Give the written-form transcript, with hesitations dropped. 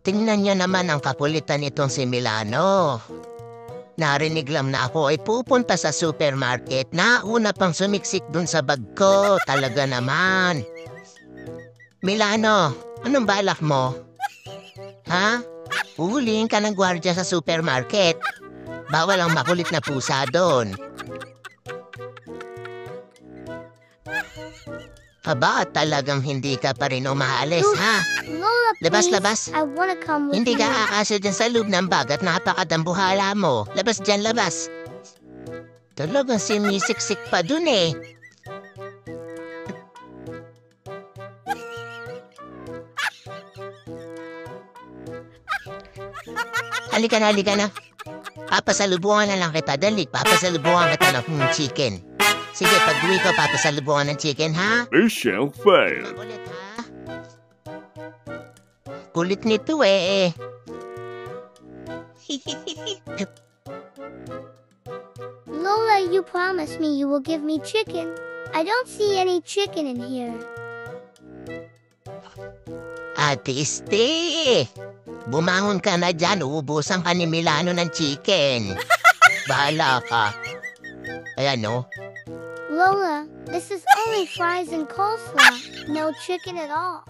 Tingnan niyo naman ang kakulitan nitong si Milano. Narinig lang na ako ay pupunta sa supermarket. Nauna pang sumiksik dun sa bag ko. Talaga naman. Milano, anong balak mo? Ha? Uhulihin ka ng gwardiya sa supermarket. Bawal ang makulit na pusa doon. Aba, talagang hindi ka pa rin umaalis, ha? Lola, Labas, please. labas. I wanna come with Hindi ka you. aakasya dyan sa loob ng bag at napakadambuhala mo. Labas dyan, labas. Talagang sinisiksik pa dun eh. Halika na. Papasalubungan na lang kita, dali. Papasalubungan kita ng chicken. Sige, pag-uwi ko, papasalubungan ng chicken, ha? Mission failed. Kulit, ha? Kulit nito eh. Lola, you promised me you will give me chicken. I don't see any chicken in here. Ate Este, bumangon ka na dyan, uubusan ka ni Milano ng chicken. Bahala ka. Ayan, no? Lola, this is only fries and coleslaw. No chicken at all.